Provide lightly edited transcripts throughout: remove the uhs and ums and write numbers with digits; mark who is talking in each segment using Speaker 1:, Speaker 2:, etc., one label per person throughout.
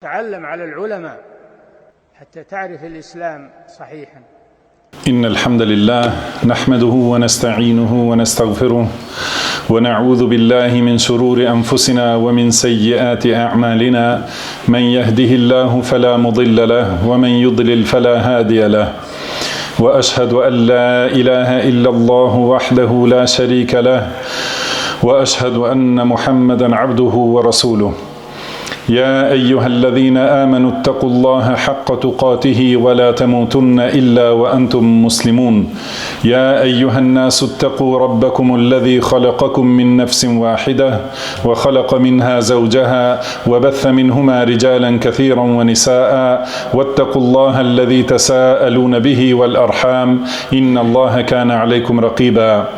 Speaker 1: تعلم على العلماء حتى تعرف الإسلام صحيحا.
Speaker 2: إن الحمد لله نحمده ونستعينه ونستغفره ونعوذ بالله من شرور أنفسنا ومن سيئات أعمالنا من يهده الله فلا مضل له ومن يضلل فلا هادي له وأشهد أن لا إله إلا الله وحده لا شريك له وأشهد أن محمدا عبده ورسوله. يا أيها الذين آمنوا اتقوا الله حق تقاته ولا تموتن إلا وأنتم مسلمون. يا أيها الناس اتقوا ربكم الذي خلقكم من نفس واحدة وخلق منها زوجها وبث منهما رجالا كثيرا ونساء واتقوا الله الذي تساءلون به والأرحام إن الله كان عليكم رقيبا.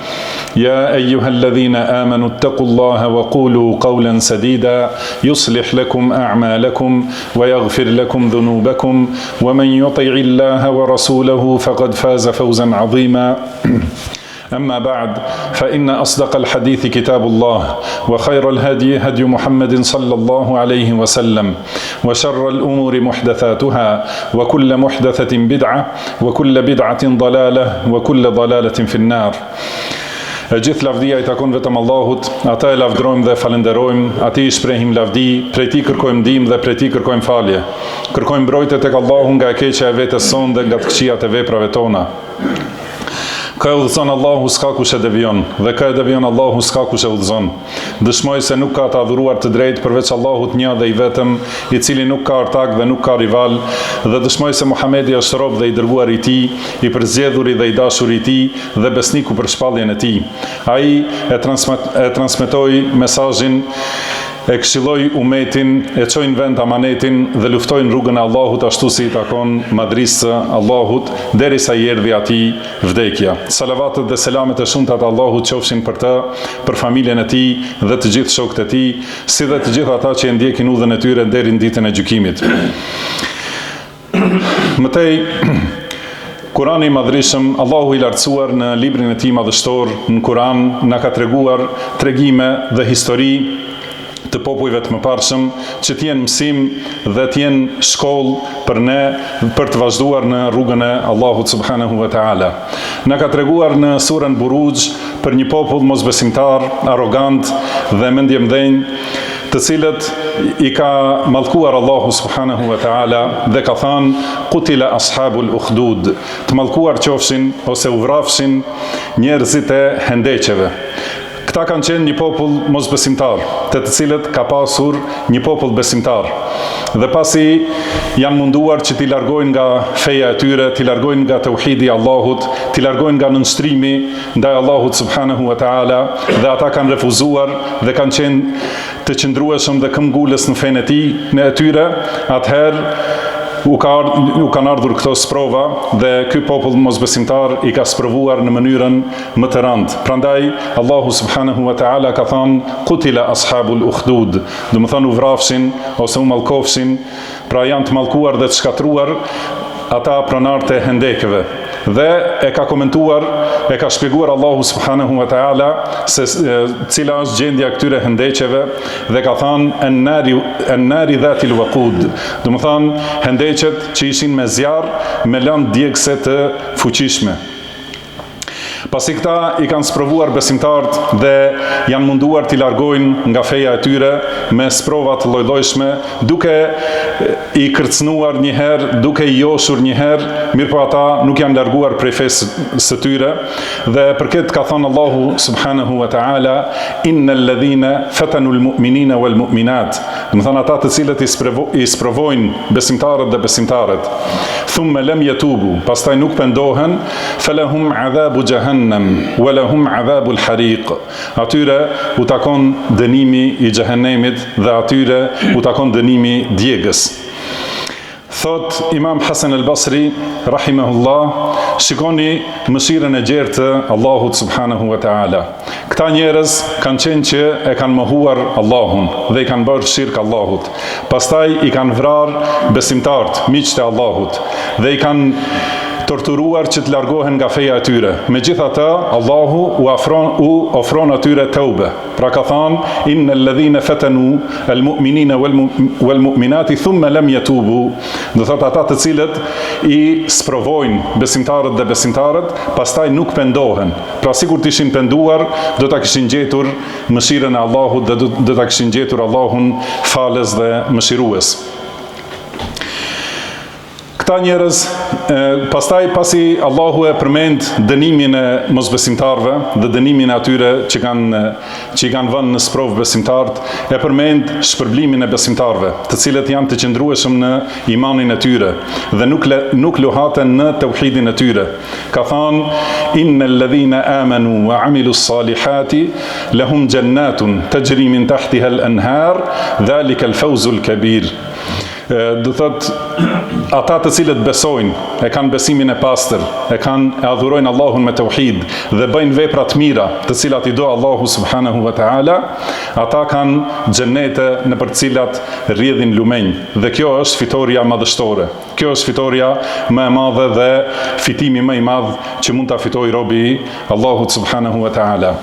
Speaker 2: يا أيها الذين آمنوا اتقوا الله وقولوا قولا سديدا يصلح لكم أعمالكم ويغفر لكم ذنوبكم ومن يطع الله ورسوله فقد فاز فوزا عظيما. أما بعد فإن أصدق الحديث كتاب الله وخير الهدي هدي محمد صلى الله عليه وسلم وشر الأمور محدثاتها وكل محدثة بدعة وكل بدعة ضلالة وكل ضلالة في النار. E gjithë lavdia I takon vetëm Allahut, ata e lavdrojmë dhe falenderojmë, atij I shprehim lavdi, prej tij kërkojmë ndihmë dhe prej tij kërkojmë falje. Kërkojmë mbrojtje tek Allahu nga e keqja e vetes sonë dhe nga të këqijat e veprave tona. Ka e udhëzon Allahu s'ka kush e devion, dhe ka e devion Allahu s'ka kush e udhëzon. Dëshmoj se nuk ka të adhuruar të drejtë përveç Allahut një dhe I vetëm, I cili nuk ka ortak dhe nuk ka rival, dhe dëshmoj se Muhamedi është rob dhe I dërguar I tij, I përzgjedhuri dhe I dashur I tij dhe besniku për shpalljen e tij. Ai e transmetoi mesazhin, e këshilloi umetin, e çoi në vend amanetin dhe luftoi në rrugën e Allahut ashtu si I takon madrisë Allahut derisa I erdhi atij vdekja. Salavatet dhe selamet e shumta të Allahut qofshin për të, për familjen e tij dhe të gjithë shokët e tij, si dhe të gjithë ata që e ndjekin udhën e tyre deri në ditën e gjykimit. Mëtej Kurani I madhrishëm, Allahu I lartësuar në librin e tij madhështor, në Kuran, na ka treguar tregime dhe histori të popujve të mëparshëm që t'jenë mësim dhe t'jenë shkollë për ne për të vazhduar në rrugën e Allahut subhanahu wa ta'ala. Na ka treguar në surën Buruj për një popull mosbesimtar, arrogant dhe mendjemdhenj, të cilët I ka mallkuar Allahu subhanahu wa ta'ala dhe ka thënë qutila ashabul ukhdud, të mallkuar qofshin ose u vrafshin njerëzit e hendeqeve. Këta kanë qenë një popull mosbesimtar, të cilët ka pasur një popull besimtar. Dhe pasi janë munduar që t'i largojnë nga feja e tyre, t'i largojnë nga tauhidi I Allahut, t'i largojnë nga nënshtrimi ndaj Allahut subhanahu wa ta'ala, dhe ata kanë refuzuar dhe kanë qenë të qëndrueshëm dhe këmbgulës në fenë e tij, në e tyre, atëherë u kanë ardhur këto sprova dhe ky popull mosbesimtar I ka sprovuar në mënyrën më të rëndë. Prandaj Allahu subhanahu wa ta'ala ka thënë qutila ashabul ukhdud, do të thonë u vrafshin ose u mallkofshin, pra janë të mallkuar dhe të shkatruar ata pronarët e hendekeve. Dhe e ka komentuar, e ka shpjeguar Allahu subhanahu wa ta'ala se cila është gjendja këtyre hendeqeve dhe ka thënë an-nari dhatil waqud, do të thonë hendeqet që ishin me zjarr, me lëndë djegëse të fuqishme. Pasi këta I kanë sprovuar besimtarët dhe janë munduar t'i largojnë nga feja e tyre me sprova të lloj-llojshme, duke I kërcënuar një herë, duke I joshur një herë, mirëpo ata nuk janë larguar prej fesë së tyre, dhe për këtë ka thënë Allahu subhanahu wa ta'ala innal ladhina fatanul mu'minina wal mu'minat, do të thonë ata të cilët I sprovojnë besimtarët dhe besimtarët, thumma lam yatubu, pastaj nuk pendohen, falahum adhabu jahannam walahum adhabul hariq, atyre u takon dënimi I xhehenemit dhe atyre u takon dënimi djegës. Thot Imam Hasan al-Basri rahimahullah, shikoni mëshirën e gjerë të Allahut subhanahu wa ta'ala. Këta njerëz kanë qenë që e kanë mohuar Allahun dhe I kanë bërë shirk Allahut. Pastaj I kanë vrarë besimtarët, miqtë e Allahut, dhe I kanë torturuar që të largohen nga feja e tyre. Megjithatë, Allahu u ofron atyre teube. Pra ka thënë innal ladhina fatanu almu'minina walmu'minati thumma lam yatubu. Do thotë ata të cilët i sprovojnë besimtarët dhe besimtarët, pastaj nuk pendohen. Pra sikur të ishin penduar, do ta kishin gjetur mëshirën e Allahut dhe do ta kishin gjetur Allahun falës dhe mëshirues. Këta njerëz, pastaj pasi Allahu e përmend dënimin e mosbesimtarëve dhe dënimin e atyre që i kanë vënë në sprovë besimtarët, e përmend shpërblimin e besimtarëve, të cilët janë të qëndrueshëm në imanin e tyre dhe nuk luhaten në tauhidin e tyre. Ka thënë innal ladhina amanu wa amilus salihati lahum jannatun tajri min tahtiha al-anhar dhalika al-fawzul kabir. Do thot ata të cilët besojnë, e kanë besimin e pastër, e adhurojnë Allahun me tauhid dhe bëjnë vepra të mira, të cilat i do Allahu subhanahu wa taala, ata kanë xhenete nëpër të cilat rrjedhin lumenj. Dhe kjo është fitoria madhështore. Kjo është fitoria më e madhe dhe fitimi më i madh që mund ta fitojë robi i Allahut subhanahu wa taala.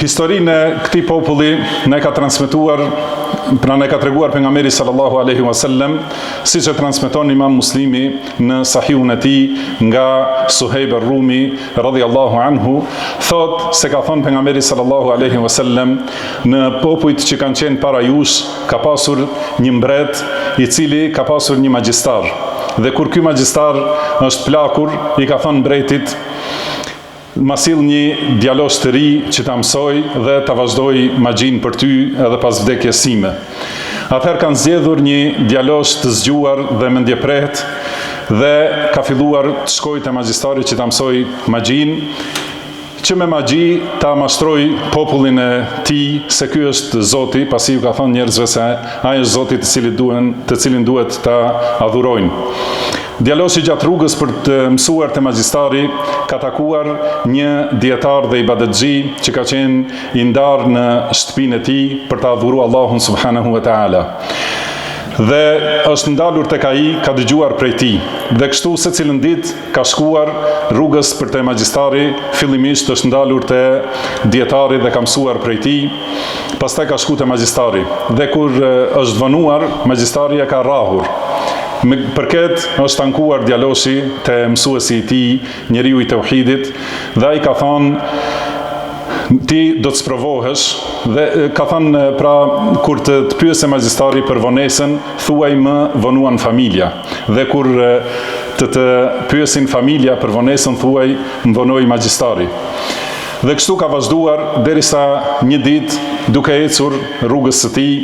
Speaker 2: Historinë e këtij populli ne ka transmetuar, pra ne ka treguar pejgamberi sallallahu alaihi wasallam, siç e transmeton Imam Muslimi në Sahihun e tij nga Suhejb ar-Rumi radhiyallahu anhu, thot se ka thënë pejgamberi sallallahu alaihi wasallam, në popujt që kanë qenë para jush ka pasur një mbret i cili ka pasur një magjistar. Dhe kur ky magjistar është plakur, i ka thënë mbretit: ma sill një djalosh të ri që ta mësoj dhe ta vazhdoj magjin për ty edhe pas vdekjes sime. Atëherë kanë zgjedhur një djalosh të zgjuar dhe mendjeprehtë dhe ka filluar të shkojë te magjistari që ta mësoj magjin, që me magji ta mashtroi popullin e tij se ky është Zoti, pasi ju ka thënë njerëzve se ai është Zoti të cilin duhet ta adhurojnë. Djaloshi gjatë rrugës për të mësuar te magjistari ka takuar një dietar dhe ibadetxhi që ka qenë i ndarë në shtëpinë e tij për të adhuruar Allahun subhanahu wa taala. Dhe është ndalur tek ai, ka dëgjuar prej tij. Dhe kështu secilën ditë ka shkuar rrugës për te magjistari, fillimisht është ndalur te dietari dhe ka mësuar prej tij, pastaj ka shkuar te magjistari. Dhe kur është vonuar, magjistari e ka rrahur. Përket është ankuar djaloshi te mësuesi i tij, njeriu i tauhidit, dhe ai ka thënë: ti do të sprovohesh, dhe ka thënë pra kur të pyese magjistari për vonesën, thuaj më vonuan familja, dhe kur të pyesin familja për vonesën, thuaj më vonoi magjistari. Dhe kështu ka vazhduar derisa një ditë, duke ecur rrugës së tij,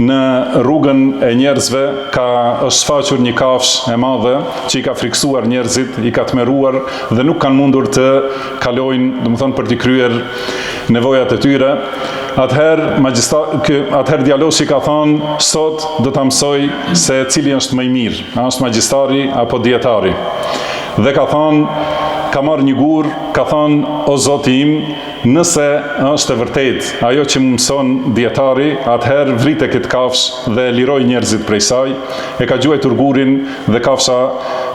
Speaker 2: në rrugën e njerëzve është shfaqur një kafshë e madhe që i ka friksuar njerëzit, i ka tmerruar dhe nuk kanë mundur të kalojnë, domethënë për të kryer nevojat e tyre. Atëherë djaloshi ka thënë: sot do ta mësoj se cili është më i mirë, a është magjistari apo dietari. Dhe ka thënë, ka marrë një gur, ka thënë: o Zoti im, nëse është e vërtet ajo që më mëson dietari, atëherë vrite këtë kafshë dhe liroj njerëzit prej saj. E ka gjuajtur gurin dhe kafsha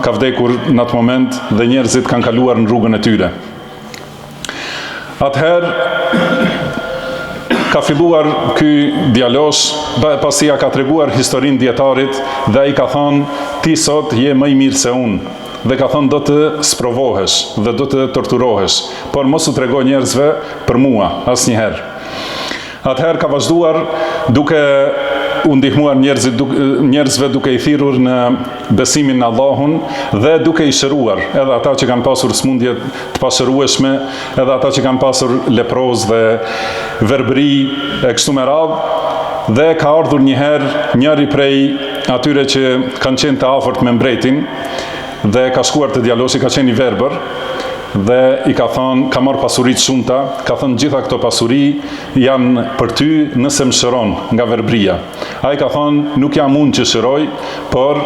Speaker 2: ka vdekur në atë moment dhe njerëzit kanë kaluar në rrugën e tyre. Atëherë ka filluar ky djalosh, pasi ja ka treguar historinë dietarit, dhe ai ka thënë: ti sot je më i mirë se unë. Dhe ka thënë: do të sprovohesh dhe do të torturohesh, por mos u trego njerëzve për mua asnjëherë. Atëherë ka vazhduar duke u ndihmuar njerëzve duke i thirrur në besimin në Allahun dhe duke i shëruar edhe ata që kanë pasur smundje të pashërueshme, edhe ata që kanë pasur leproz dhe verbëri e kështu me radhë. Dhe ka ardhur njëri prej atyre që kanë qenë të afërt me mbretin, dhe ka shkuar te djaloshi, ka qenë i verbër, dhe i ka thënë: ka marrë pasuri të shumta, ka thënë: gjitha këto pasuri janë për ty nëse më shëron nga verbria. Ai ka thënë: nuk jam unë që shëroj, por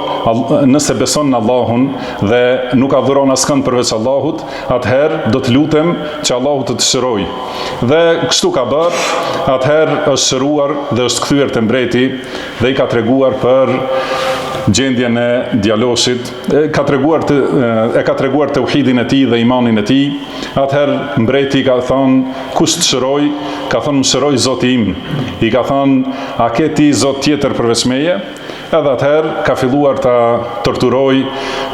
Speaker 2: nëse beson në Allahun dhe nuk adhuron askënd përveç Allahut, atëherë do të lutem që Allahu të shëroj. Dhe kështu ka bërë, atëherë është shëruar dhe është kthyer te mbreti dhe i ka treguar për gjendjen e djaloshit, e ka treguar tauhidin e tij dhe imanin e tij. Atëherë mbreti ka thonë, kush të shëroj? Ka thonë, më shëroj Zoti im. I ka thonë, a ke ti Zot tjetër përveç meje? Edhe atëherë ka filluar ta torturoj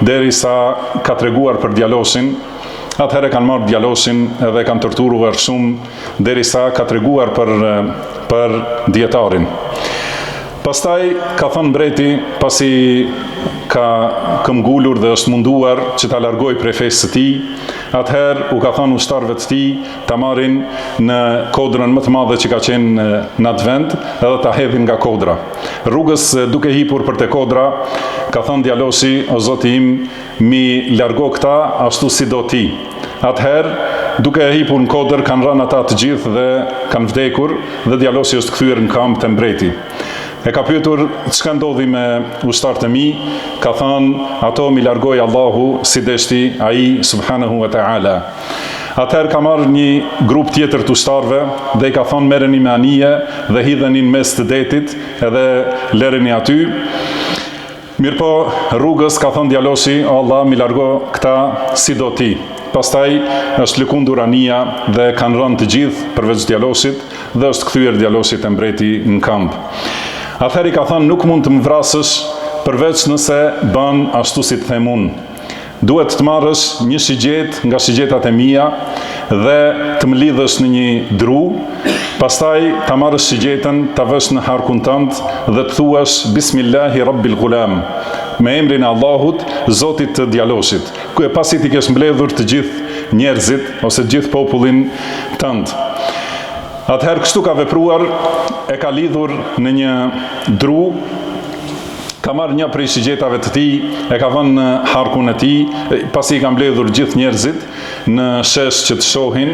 Speaker 2: derisa ka treguar për djaloshin. Atëherë kanë marrë djaloshin edhe kanë torturuar shumë derisa ka treguar për dietarin. Pastaj ka thënë mbreti, pasi ka këmbgulur dhe është munduar që ta largoj prej fesë së tij, atëherë u ka thënë ushtarëve të tij ta marrin në kodrën më të madhe që ka qenë në atë vend edhe ta hedhin nga kodra. Rrugës duke hipur për te kodra, ka thënë djaloshi, o Zoti im, mi largo këta ashtu si do ti. Atëherë, duke hipur në kodër, kanë rënë ata të gjithë dhe kanë vdekur dhe djaloshi është kthyer në kamp te mbreti. E ka pyetur çka ndodhi me ushtarët e mi, ka thënë, ato mi largoi Allahu si deshti ai subhanahu wa taala. Atëherë ka marrë një grup tjetër të ushtarëve dhe i ka thënë, merreni me anije dhe hidheni në mes të detit edhe lëreni aty. Mirpo rrugës ka thënë djaloshi, o Allah, mi largo këta si do ti. Pastaj është lëkundur anija dhe kanë rënë të gjithë përveç djaloshit dhe është kthyer djaloshi te mbreti në kamp. Atëherë i ka thënë, nuk mund të më vrasësh përveç nëse bën ashtu si të them unë. Duhet të marrësh një shigjet nga shigjetat e mia dhe të më lidhësh në një dru, pastaj ta marrësh shigjetën, ta vësh në harkun tënd dhe të thuash Bismillahi Rabbil Ghulam, me emrin e Allahut, Zotit të djaloshit. Pasi ti kesh mbledhur të gjithë njerëzit ose të gjithë popullin tënd. Atëherë kështu ka vepruar, e ka lidhur në një dru, ka marrë një prej shigjetave të tij, e ka vënë në harkun e tij, pasi i ka mbledhur gjithë njerëzit në shesh që të shohin,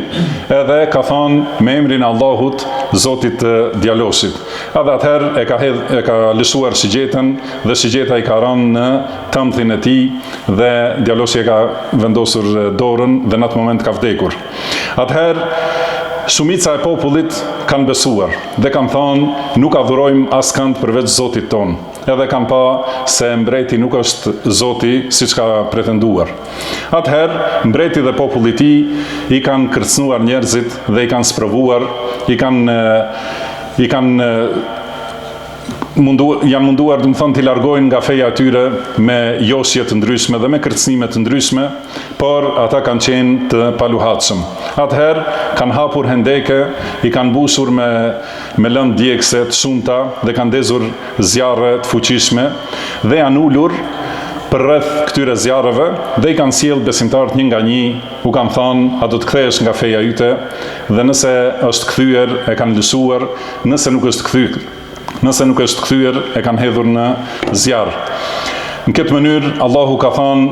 Speaker 2: edhe ka thënë me emrin e Allahut, Zotit të djaloshit. Edhe atëherë e ka lëshuar shigjetën dhe shigjeta i ka rënë në tëmthin e tij dhe djaloshi e ka vendosur dorën dhe në atë moment ka vdekur. Atëherë shumica e popullit kanë besuar dhe kanë thënë, nuk adhurojmë askënd përveç Zotit ton. Edhe kanë pa se mbreti nuk është Zoti siç ka pretenduar. Atëherë mbreti dhe populli i tij i kanë kërcënuar njerëzit dhe i kanë sprovuar, janë munduar, t'i largojnë nga feja e tyre me joshje të ndryshme dhe me kërcënime të ndryshme, por ata kanë qenë të paluhatshëm. Atëherë kanë hapur hendeke, i kanë mbushur me lëndë djegëse të shumta dhe kanë ndezur zjarre të fuqishme dhe janë ulur për rreth këtyre zjarreve dhe i kanë sjellë besimtarët një nga një, u kanë thënë, a do të kthehesh nga feja yte, dhe nëse është kthyer e kanë lëshuar, nëse nuk është kthyer e kanë hedhur në zjarr. Në këtë mënyrë Allahu ka thënë,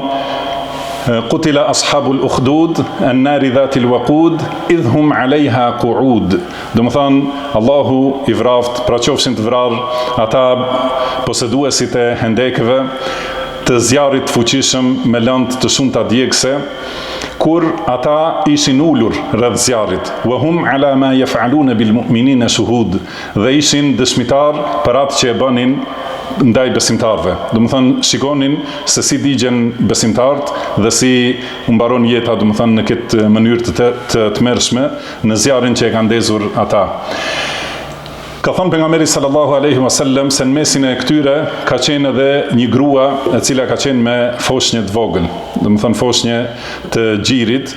Speaker 2: Qutila ashabul ukhdud an-nari dhatil waqud idhum 'alayha qu'ud. Do të thonë Allahu i vraft, pra qofshin të vrarë ata poseduesit e hendekëve të zjarrit fuqishëm me lëndë të shumta djegëse, kur ata ishin ulur rreth zjarrit. Wa hum 'ala ma yaf'aluna bil mu'minina shuhud. Dhe ishin dëshmitar për atë që e bënin ndaj besimtarve. Do të thonë shikonin se si digjen besimtarët dhe si u mbaron jeta, do të thonë në këtë mënyrë të tmerrshme në zjarrin që e kanë ndezur ata. Ka thënë pejgamberi sallallahu alaihi wasallam se në mesin e këtyre ka qenë edhe një grua e cila ka qenë me foshnjë të vogël, do të thonë foshnjë të xhirit,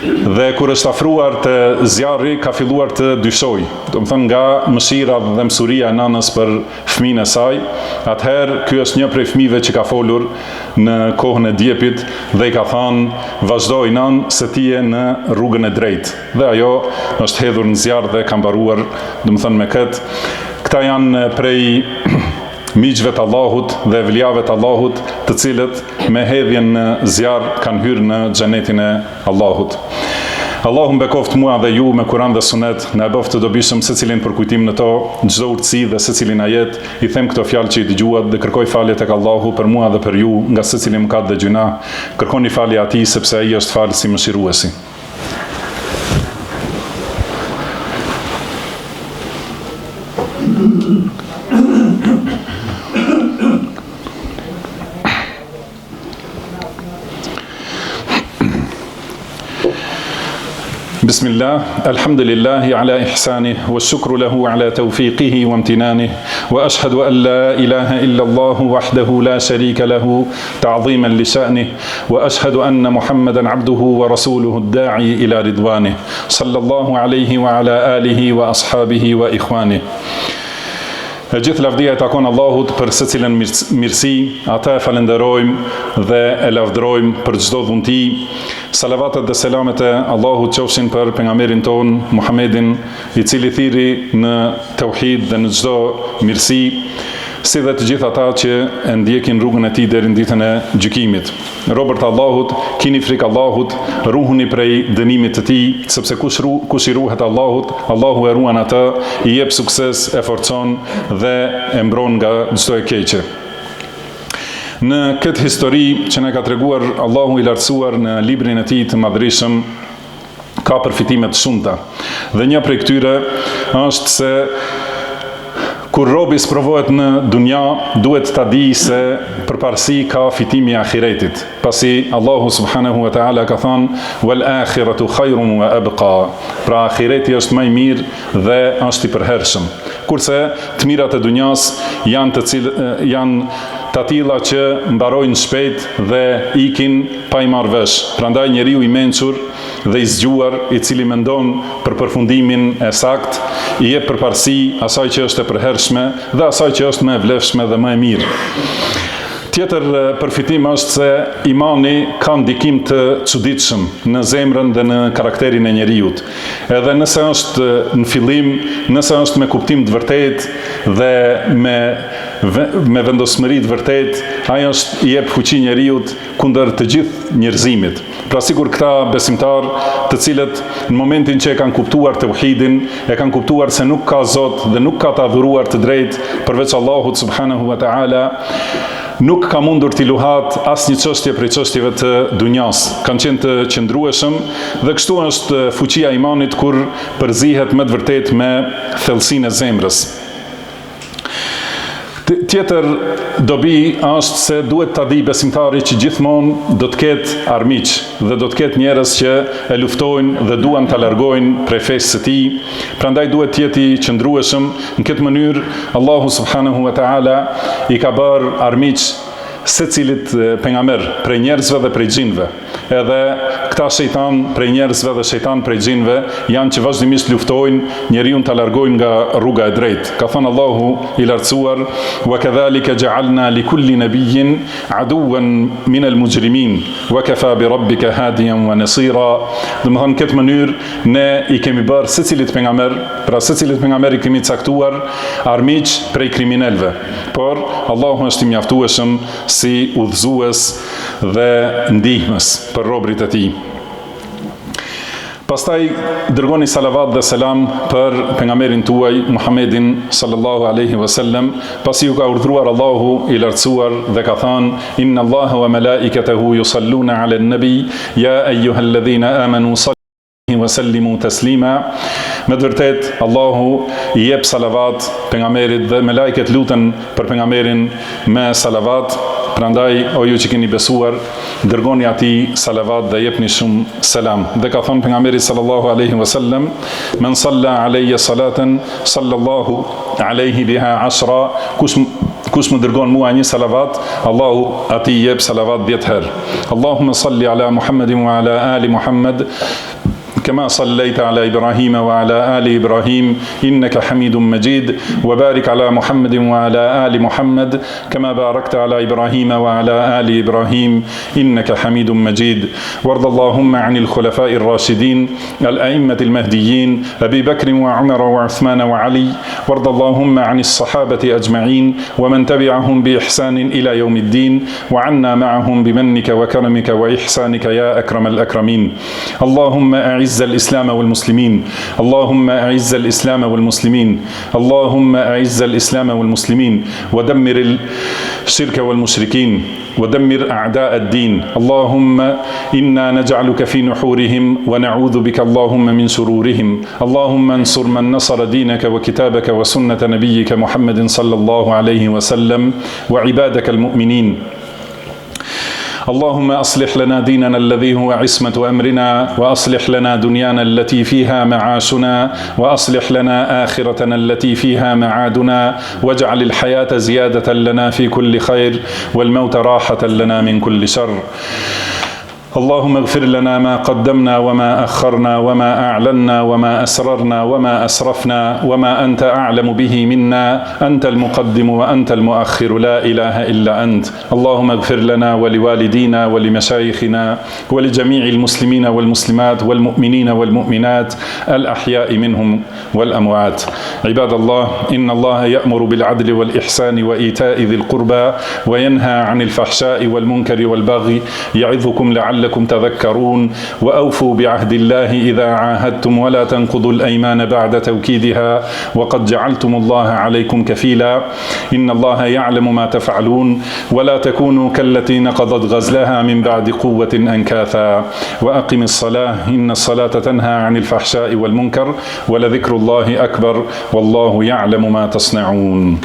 Speaker 2: dhe kur është afruar te zjarri ka filluar të dyshoj, do të thonë nga mëshira dhe mësuria e nënës për fëmijën e saj. Atëherë ky është një prej fëmijëve që ka folur në kohën e djepit dhe i ka thënë, vazhdoj nën se ti je në rrugën e drejtë. Dhe ajo është hedhur në zjarr dhe ka mbaruar, do të thonë me këtë. Këta janë prej miqve të Allahut dhe evlijave të Allahut, të cilët me hedhjen në zjarr kanë hyrë në xhenetin e Allahut. Allahu mbekoft mua dhe ju me Kur'an dhe Sunet, na e bëft të dobishëm secilin për kujtim në to, çdo urtësi dhe secilin ajet. I them këto fjalë që i dëgjuat dhe kërkoj falje tek Allahu për mua dhe për ju nga secili mëkat dhe gjuna. Kërkoni falje atij sepse ai është falësi mëshiruesi. بسم الله الحمد لله على إحسانه والشكر له على توفيقه وامتنانه وأشهد أن لا إله إلا الله وحده لا شريك له تعظيما لشأنه وأشهد أن محمدا عبده ورسوله الداعي إلى رضوانه صلى الله عليه وعلى آله وأصحابه وإخوانه. Gjithë lavdia e takon Allahut për secilën mirësi, ata e falenderojmë dhe e lavdërojmë për çdo dhunti. Salavatet dhe selamet e Allahut qofshin për pejgamberin ton Muhammedin, i cili thirri në tauhid dhe në çdo mirësi, si dhe të gjithë ata që e ndjekin rrugën e tij deri në ditën e gjykimit. Robërt Allahut, kini frikë Allahut, ruhuni prej dënimit të tij, sepse kush i ruhet Allahut, Allahu e ruan atë, i jep sukses, e forcon dhe e mbron nga çdo e keqe. Në këtë histori që na ka treguar Allahu i lartësuar në librin e tij të madhërisëm, ka përfitime të shumta. Dhe një prej këtyre është se kur robi sprovohet në dunja, duhet ta di se përparësi ka fitimi i ahiretit. Pasi Allahu subhanahu wa taala ka thënë wal akhiratu khairun wa abqa. Pra ahireti është më i mirë dhe është i përhershëm. Kurse të mirat e dunjas janë të tilla që mbarojnë shpejt dhe ikin pa i marrë vesh. Prandaj njeriu i mençur dhe i zgjuar, i cili mendon për përfundimin e sakt, i jep përparësi asaj që është e përhershme dhe asaj që është më e vlefshme dhe më e mirë. Tjetër përfitim është se imani ka ndikim të çuditshëm në zemrën dhe në karakterin e njeriut. Edhe nëse është në fillim, nëse është me kuptim të vërtet dhe me vendosmëri të vërtet, ai është i jep fuqi njeriut kundër të gjithë njerëzimit. Pra sikur këta besimtar të cilët në momentin që e kanë kuptuar tauhidin, e kanë kuptuar se nuk ka Zot dhe nuk ka të adhuruar të drejtë përveç Allahut subhanahu wa taala, nuk ka mundur t'i luhat asnjë çështje prej çështjeve të dunjas. Kanë qenë të qëndrueshëm dhe kështu është fuqia e imanit kur përzihet me të vërtetë me thellësinë e zemrës. Tjetër dobi është se duhet ta di besimtari që gjithmonë do të ketë armiq dhe do të ketë njerëz që e luftojnë dhe duan ta largojnë prej fesë së tij. Prandaj duhet të jetë i qëndrueshëm. Në këtë mënyrë Allahu subhanahu wa taala i ka bërë armiq secilit pejgamber prej njerëzve dhe prej xhinëve. Edhe këta shejtan prej njerëzve dhe shejtan prej xhinëve janë që vazhdimisht luftojnë njeriu ta largojnë nga rruga e drejtë. Ka thënë Allahu i lartësuar: "Wa kadhalika ja'alna li kulli nabiyyin aduwan min al-mujrimin wa kafa bi rabbika hadiyan wa nasira." Domethënë në këtë mënyrë ne i kemi bërë secilit pejgamber, pra secilit pejgamber i kemi caktuar armiq prej kriminalëve. Por Allahu është i mjaftueshëm si udhëzues dhe ndihmës për robërit e tij. Pastaj dërgoni salavat dhe selam për pejgamberin tuaj Muhammedin sallallahu alaihi wasallam, pasi ju ka urdhëruar Allahu i lartësuar dhe ka thënë: "Inna Allaha wa malaikatahu yusalluna 'alan nabi ya ayyuhalladhina amanu sallu alaihi wa sallimu taslima." Me të vërtet Allahu i jep salavat pejgamberit dhe me lajket luten për pejgamberin me salavat. Prandaj, o ju që keni besuar, dërgoni atij salavat dhe jepni shumë selam. Dhe ka thënë pejgamberi sallallahu alaihi wasallam: "Men salla alayya salatan sallallahu alaihi biha 10." Kush më dërgon mua një salavat, Allahu atij jep salavat 10 herë. Allahumma salli ala Muhammedin wa ala ali Muhammed كما صليت على إبراهيم وعلى آل إبراهيم إنك حميد مجيد وبارك على محمد وعلى آل محمد كما باركت على إبراهيم وعلى آل إبراهيم إنك حميد مجيد وارض اللهم عن الخلفاء الراشدين الأئمة المهديين أبي بكر وعمر وعثمان وعلي وارض اللهم عن الصحابة أجمعين ومن تبعهم بإحسان إلى يوم الدين وعنا معهم بمنك وكرمك وإحسانك يا أكرم الأكرمين. اللهم أعز الإسلام والمسلمين اللهم أعز الإسلام والمسلمين اللهم أعز الإسلام والمسلمين ودمر الشرك والمشركين ودمر أعداء الدين. اللهم إنا نجعلك في نحورهم ونعوذ بك اللهم من شرورهم. اللهم انصر من نصر دينك وكتابك وسنة نبيك محمد صلى الله عليه وسلم وعبادك المؤمنين. اللهم أصلح لنا ديننا الذي هو عصمة أمرنا، وأصلح لنا دنيانا التي فيها معاشنا، وأصلح لنا آخرتنا التي فيها معادنا، واجعل الحياة زيادة لنا في كل خير، والموت راحة لنا من كل شر. اللهم اغفر لنا ما قدمنا وما أخرنا وما أعلنا وما أسررنا وما أسرفنا وما أنت أعلم به منا، أنت المقدم وأنت المؤخر، لا إله إلا أنت. اللهم اغفر لنا ولوالدينا ولمشايخنا ولجميع المسلمين والمسلمات والمؤمنين والمؤمنات الأحياء منهم والأموات. عباد الله، إن الله يأمر بالعدل والإحسان وإيتاء ذي القربى وينهى عن الفحشاء والمنكر والبغي، يعظكم لعلكم تذكرون. وأوفوا بعهد الله إذا عاهدتم، ولا تنقضوا الأيمان بعد توكيدها، وقد جعلتم الله عليكم كفيلا. إن الله يعلم ما تفعلون، ولا تكونوا كالتي نقضت غزلها من بعد قوة أنكاثا. وأقم الصلاة، إن الصلاة تنهى عن الفحشاء والمنكر، ولذكر الله أكبر، والله يعلم ما تصنعون.